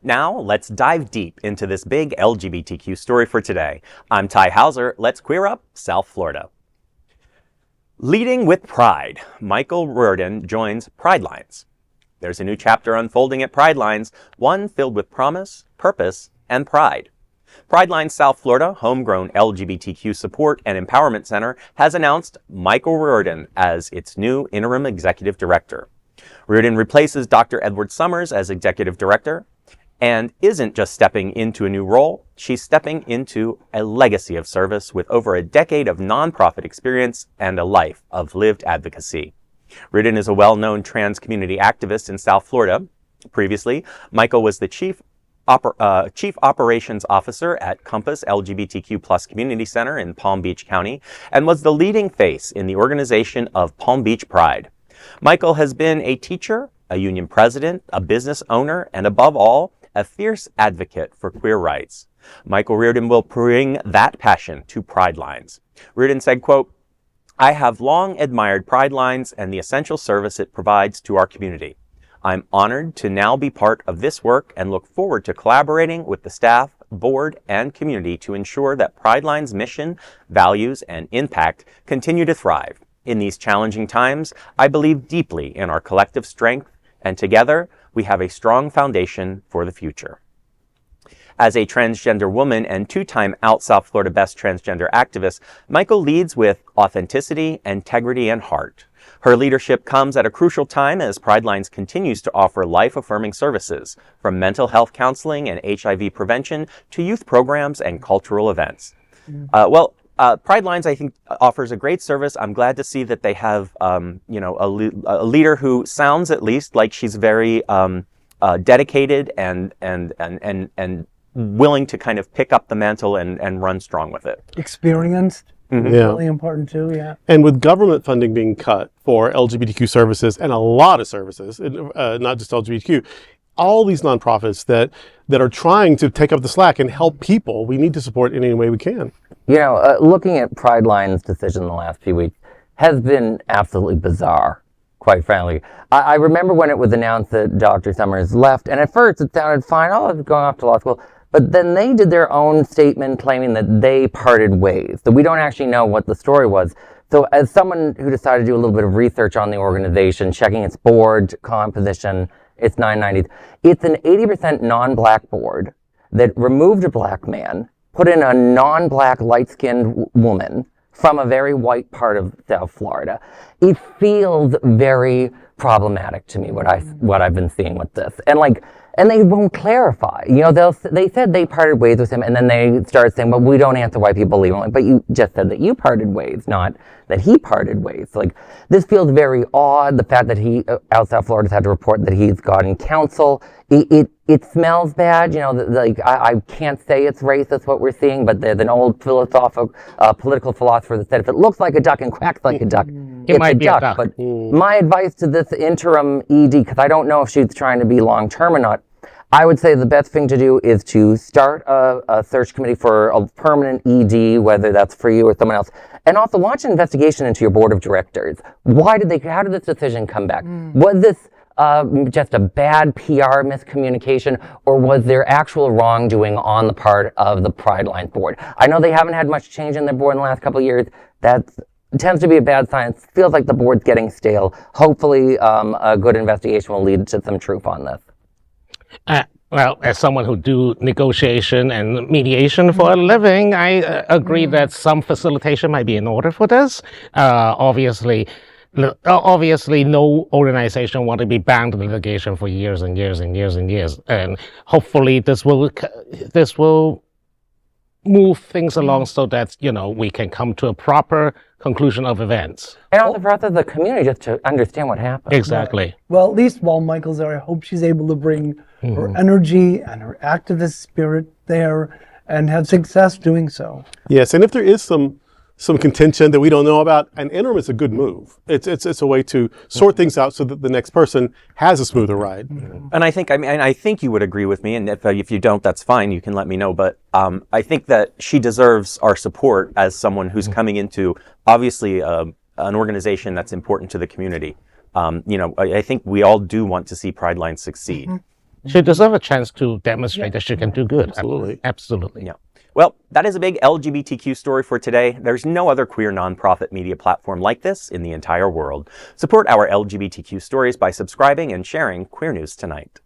Now, let's dive deep into this big LGBTQ story for today. I'm Ty Hauser. Let's queer up South Florida. Leading with pride, Michael Riordan joins Pridelines. There's a new chapter unfolding at Pridelines, one filled with promise, purpose, and pride. Pridelines South Florida, homegrown LGBTQ support and empowerment center, has announced Michael Riordan as its new Interim Executive Director. Riordan replaces Dr. Edward Summers as Executive Director and isn't just stepping into a new role, she's stepping into a legacy of service with over a decade of nonprofit experience and a life of lived advocacy. Riordan is a well-known trans community activist in South Florida. Previously, Michael was the Chief Operations Officer at Compass LGBTQ Community Center in Palm Beach County and was the leading face in the organization of Palm Beach Pride. Michael has been a teacher, a union president, a business owner, and above all, a fierce advocate for queer rights. Michael Riordan will bring that passion to Pridelines. Riordan said, quote, "I have long admired Pridelines and the essential service it provides to our community. I'm honored to now be part of this work and look forward to collaborating with the staff, board, and community to ensure that Pridelines' mission, values, and impact continue to thrive. In these challenging times, I believe deeply in our collective strength, and together we have a strong foundation for the future." As a transgender woman and two-time OUTSFL Florida Best Transgender Activist, Michael leads with authenticity, integrity, and heart. Her leadership comes at a crucial time as Pridelines continues to offer life-affirming services, from mental health counseling and HIV prevention to youth programs and cultural events. Pridelines, I think, offers a great service. I'm glad to see that they have, a leader who sounds at least like she's very dedicated and willing to kind of pick up the mantle and run strong with it. Experienced. Mm-hmm. Yeah. Really important too, yeah. And with government funding being cut for LGBTQ services and a lot of services, not just LGBTQ, all these nonprofits that are trying to take up the slack and help people, we need to support in any way we can. You know, looking at Prideline's decision in the last few weeks has been absolutely bizarre, quite frankly. I remember when it was announced that Dr. Summers left, and at first it sounded fine, oh, I was going off to law school. But then they did their own statement claiming that they parted ways. So we don't actually know what the story was. So as someone who decided to do a little bit of research on the organization, checking its board composition, its 990s, it's an 80% non-black board that removed a black man, put in a non-black light-skinned woman from a very white part of South Florida. It feels very problematic to me, what I've been seeing with this. And they won't clarify. You know, they said they parted ways with him, and then they started saying, well, we don't answer why people leave him. But you just said that you parted ways, not that he parted ways. Like, this feels very odd. The fact that South Florida's had to report that he's gotten counsel. It smells bad. You know, I can't say it's racist what we're seeing, but there's an old political philosopher that said, if it looks like a duck and quacks like a duck, it might be a duck. But my advice to this interim ED, because I don't know if she's trying to be long-term or not, I would say the best thing to do is to start a search committee for a permanent ED, whether that's for you or someone else, and also launch an investigation into your board of directors. How did this decision come back? Was this just a bad PR miscommunication, or was there actual wrongdoing on the part of the Pridelines board? I know they haven't had much change in their board in the last couple of years. That tends to be a bad sign. It feels like the board's getting stale. Hopefully, a good investigation will lead to some truth on this. Well, as someone who do negotiation and mediation for a living, I agree that some facilitation might be in order for this. Obviously, no organization want to be bound to litigation for years and years and years and years. And hopefully, this will move things along so that, you know, we can come to a proper conclusion of events. And also for us as a community, just to understand what happened. Exactly. Well, at least while Michael's there, I hope she's able to bring her energy and her activist spirit there and have success doing so. Yes, and if there is some contention that we don't know about, an interim is a good move. It's a way to sort things out so that the next person has a smoother ride. And I think you would agree with me, and if you don't, that's fine. You can let me know. But I think that she deserves our support as someone who's coming into obviously an organization that's important to the community. I think we all do want to see Pridelines succeed. She deserves a chance to demonstrate that she can do good. Absolutely. Absolutely. Yeah. Well, that is a big LGBTQ story for today. There's no other queer nonprofit media platform like this in the entire world. Support our LGBTQ stories by subscribing and sharing Queer News Tonight.